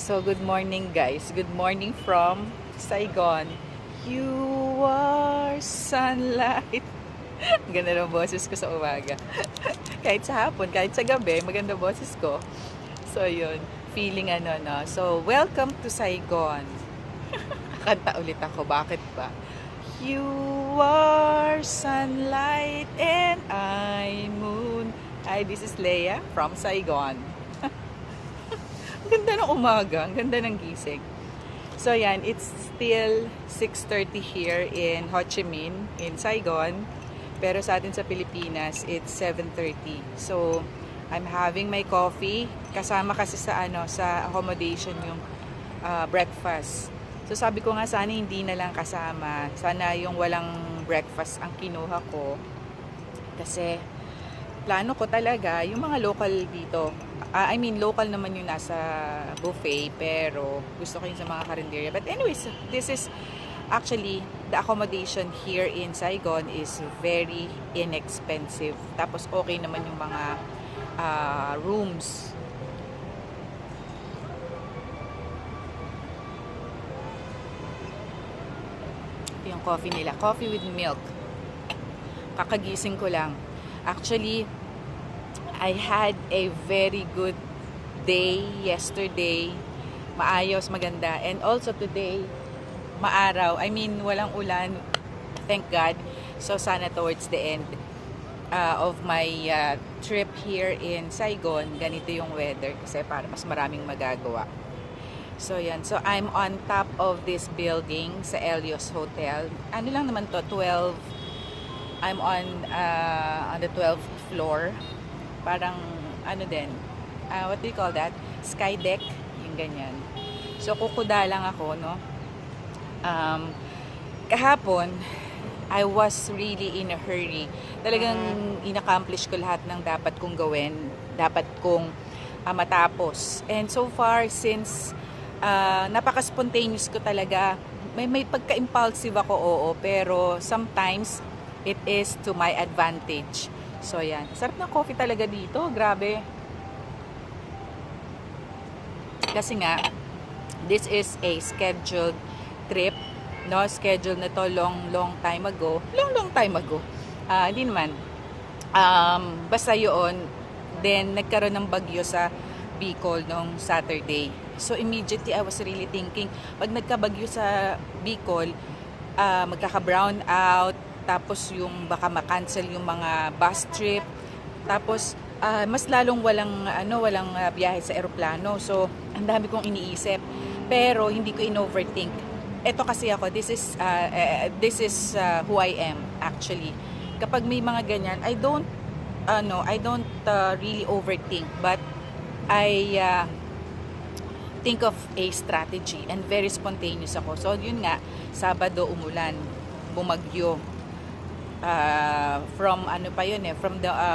So, good morning guys. Good morning from Saigon. You are sunlight. Ang ganda ng boses ko sa umaga. Kahit sa hapon, kahit sa gabi, maganda boses ko. So, yun. Feeling ano, no? So, welcome to Saigon. Kanta ulit ako. Bakit ba? You are sunlight and I moon. Hi, this is Leia from Saigon. Ang ganda ng umaga, ang ganda ng gising. So yan, it's still 6:30 here in Ho Chi Minh, in Saigon. Pero sa atin sa Pilipinas, it's 7:30. So, I'm having my coffee. Kasama kasi sa sa accommodation yung breakfast. So sabi ko nga sana hindi na lang kasama. Sana yung walang breakfast ang kinuha ko. Kasi plano ko talaga yung mga local dito. Local naman yung nasa buffet, pero gusto ko yung sa mga karinderya. But anyways, this is actually, the accommodation here in Saigon is very inexpensive. Tapos okay naman yung mga rooms. Ito yung coffee nila. Coffee with milk. Kakagising ko lang. Actually, I had a very good day yesterday. Maayos, maganda. And also today, maaraw. Walang ulan. Thank God. So, sana towards the end of my trip here in Saigon, ganito yung weather. Kasi para mas maraming magagawa. So, yan. So, I'm on top of this building sa Elios Hotel. Ano lang naman to? 12. I'm on the 12th floor. Parang what do you call that? Sky deck, yung ganyan. So kukuda lang ako, no? Kahapon I was really in a hurry. Talagang in-accomplish ko lahat ng dapat kong gawin, dapat kong matapos. And so far, since napaka-spontaneous ko talaga, may pagka-impulsive ako, oo, pero sometimes it is to my advantage. So, yan. Sarap ng coffee talaga dito. Grabe. Kasi nga, this is a scheduled trip. No? Scheduled na to long time ago. Long time ago. Hindi naman. Basta yun. Then, nagkaroon ng bagyo sa Bicol nung Saturday. So, immediately, I was really thinking, pag nagkabagyo sa Bicol, magkaka-brown out, tapos yung baka ma-cancel yung mga bus trip, tapos mas lalong walang biyahe sa eroplano. So ang dami kong iniisip, pero hindi ko in-overthink. Ito kasi ako, this is who I am actually. Kapag may mga ganyan, I don't really overthink, but I think of a strategy, and very spontaneous ako. So yun nga, Sabado umulan, bumagyo. From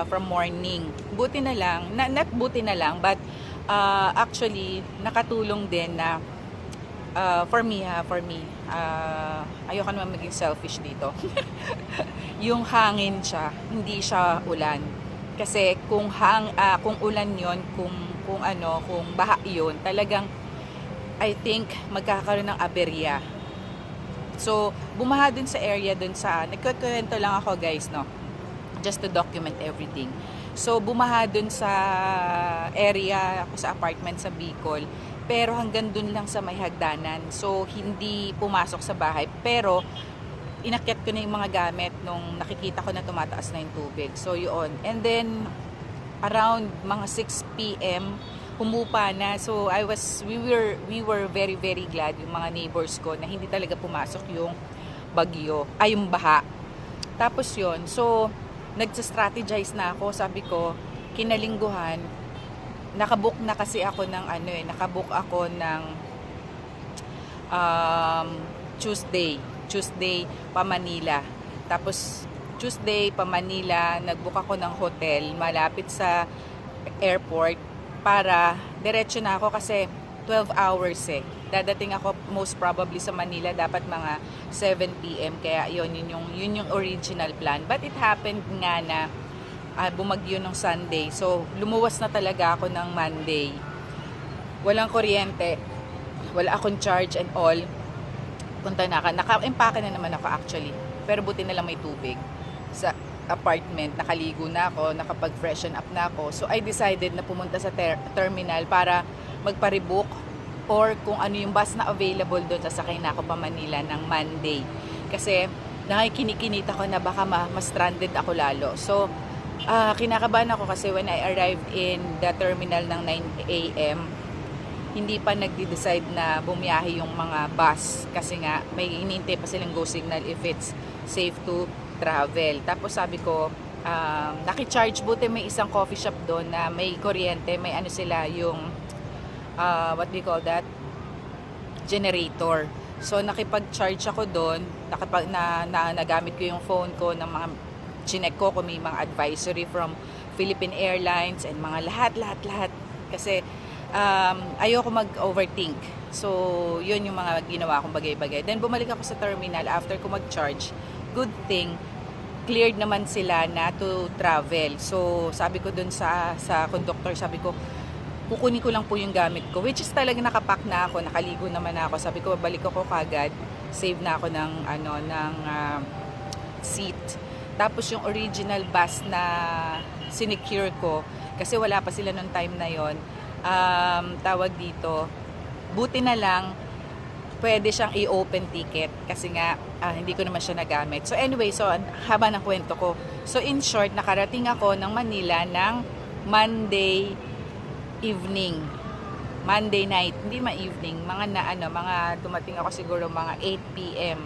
from morning. Buti na lang, not buti na lang, but actually nakatulong din na for me, ayoko naman maging selfish dito. Yung hangin siya, hindi siya ulan. Kasi kung ulan 'yon, kung baha 'yon, talagang I think magkakaroon ng aberya. So, bumaha dun sa area dun sa, nagkukwento lang ako guys, no? Just to document everything. So, bumaha dun sa area, ako sa apartment sa Bicol, pero hanggang dun lang sa may hagdanan. So, hindi pumasok sa bahay, pero inakyat ko na yung mga gamit nung nakikita ko na tumataas na yung tubig. So, yun. And then, around mga 6 p.m., humupa na. So we were very very glad, yung mga neighbors ko, na hindi talaga pumasok yung bagyo, yung baha. Tapos yon, so nagsa-strategize na ako. Sabi ko, kinalingguhan, nakabook na kasi ako ng nakabook ako ng Tuesday pa Manila. Tapos Tuesday pa Manila, nagbook ako ng hotel malapit sa airport, para diretso na ako kasi 12 hours Dadating ako most probably sa Manila dapat mga 7 p.m. Kaya yun yung original plan. But it happened nga na bumagyo ng Sunday. So lumuwas na talaga ako ng Monday. Walang kuryente. wala akong charge and all. Punta na ako. Naka-empake na naman ako actually. Pero buti na lang may tubig sa apartment. Nakaligo na ako, nakapag-freshen up na ako. So I decided na pumunta sa terminal para magpa-rebook or kung ano yung bus na available doon. Sasakay na ako pa Manila ng Monday. Kasi nakikinikinita ko na baka ma-stranded ako lalo. So kinakabahan ako kasi when I arrived in the terminal ng 9 a.m. hindi pa nagde-decide na bumiyahe yung mga bus kasi nga may inintay pa silang go signal if it's safe to travel. Tapos sabi ko, nakicharge, buti may isang coffee shop doon na may kuryente, may ano sila yung what do you call that? Generator. So nakipag-charge ako doon, nagamit ko yung phone ko ng mga chinek ko kung may mga advisory from Philippine Airlines and mga lahat. Kasi ayoko mag-overthink. So, yun yung mga ginawa kong bagay-bagay. Then, bumalik ako sa terminal after ko mag-charge. Good thing, cleared naman sila na to travel. So, sabi ko dun sa conductor, sabi ko, kukunin ko lang po yung gamit ko. Which is talaga nakapack na ako, nakaligo naman ako. Sabi ko, babalik ako kagad. Save na ako ng seat. Tapos yung original bus na sinecure ko, kasi wala pa sila nung time na yon, tawag dito, buti na lang pwede siyang i-open ticket kasi nga hindi ko naman siya nagamit. So anyway, so haba ng kwento ko. So in short, nakarating ako ng Manila ng Monday evening. Monday night, hindi man evening, mga dumating ako siguro mga 8 p.m.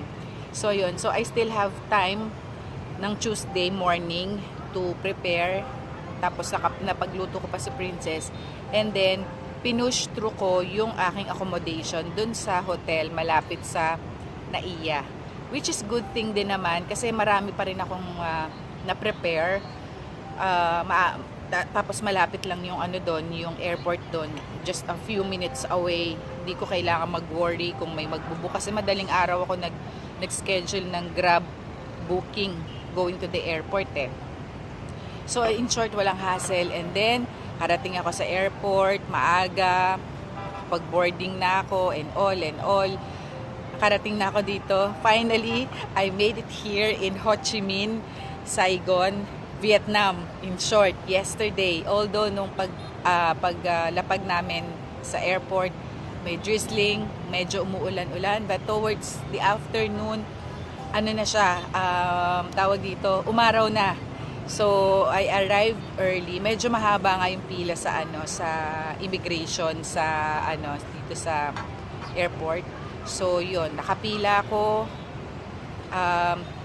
So yun, so I still have time ng Tuesday morning to prepare. Tapos napagluto ko pa si Princess. And then, pinush through ko yung aking accommodation dun sa hotel malapit sa Naiya. Which is good thing din naman kasi marami pa rin akong na-prepare. Tapos malapit lang yung doon, yung airport doon. Just a few minutes away. Hindi ko kailangan mag-worry kung may magbubook. Kasi madaling araw ako nag-schedule ng Grab booking going to the airport eh. So, in short, walang hassle. And then, harating ako sa airport, maaga, pag-boarding na ako, and all. Nakarating na ako dito. Finally, I made it here in Ho Chi Minh, Saigon, Vietnam. In short, yesterday. Although, nung paglapag namin sa airport, may drizzling, medyo umuulan-ulan. But towards the afternoon, na siya, tawag dito, umaraw na. So, I arrived early. Medyo mahaba nga yung pila sa sa immigration dito sa airport. So, yun, nakapila ko.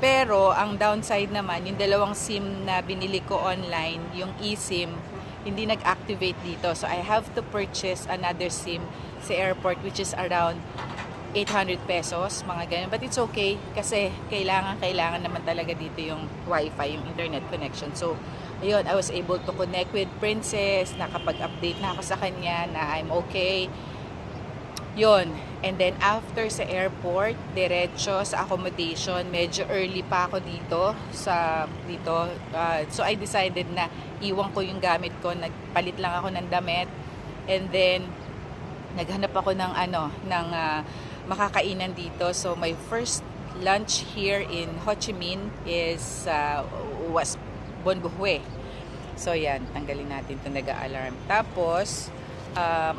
Pero ang downside naman, yung dalawang SIM na binili ko online, yung eSIM, hindi nag-activate dito. So, I have to purchase another SIM sa airport which is around 800 pesos, mga ganyan. But it's okay kasi kailangan naman talaga dito yung wifi, yung internet connection. So, ayun, I was able to connect with Princess, nakapag-update na ako sa kanya na I'm okay. Yun. And then, after sa airport, diretso sa accommodation. Medyo early pa ako dito. So, I decided na iwan ko yung gamit ko. Nagpalit lang ako ng damit. And then, naghanap ako ng makakainan dito. So, my first lunch here in Ho Chi Minh was Bon Buhue. So, yan. Tanggalin natin ito nag-alarm. Tapos,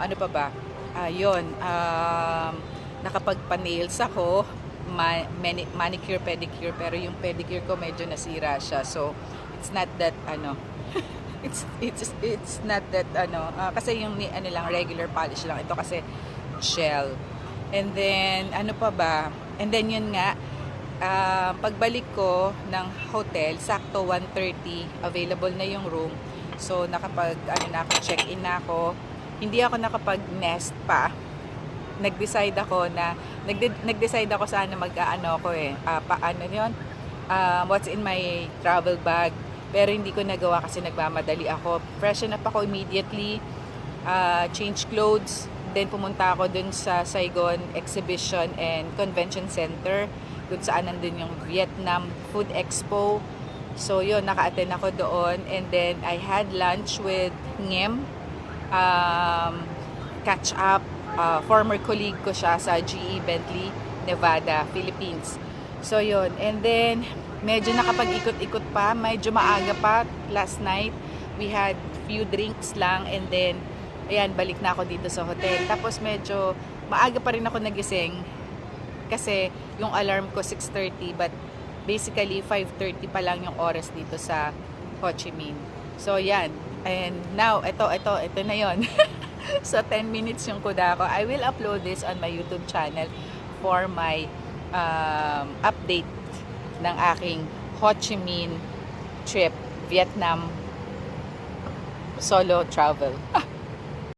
ano pa ba? Nakapagpa-nails ako. Manicure, pedicure. Pero yung pedicure ko medyo nasira siya. So, it's not that, it's not that, kasi yung, lang, regular polish lang. Ito kasi, gel. And then, ano pa ba? And then, yun nga, pagbalik ko ng hotel, sakto 1:30, available na yung room. So, check-in na ako. Hindi ako nakapag-nest pa. Nag-decide ako sana what's in my travel bag. Pero hindi ko nagawa kasi nagmamadali ako. Freshen up ako immediately, change clothes. Then pumunta ako dun sa Saigon Exhibition and Convention Center, dun saan nandun yung Vietnam Food Expo. So yun, naka-attend ako doon. And then I had lunch with Ngem, catch up, former colleague ko siya sa GE Bentley, Nevada, Philippines. So yun, and then medyo nakapag-ikot-ikot pa, medyo maaga pa last night. We had few drinks lang and then ayan, balik na ako dito sa hotel. Tapos medyo maaga pa rin ako nagising kasi yung alarm ko 6:30 but basically 5:30 pa lang yung oras dito sa Ho Chi Minh. So yan, and now ito na yon. So 10 minutes yung kuda ko. I will upload this on my YouTube channel for my update ng aking Ho Chi Minh trip, Vietnam solo travel.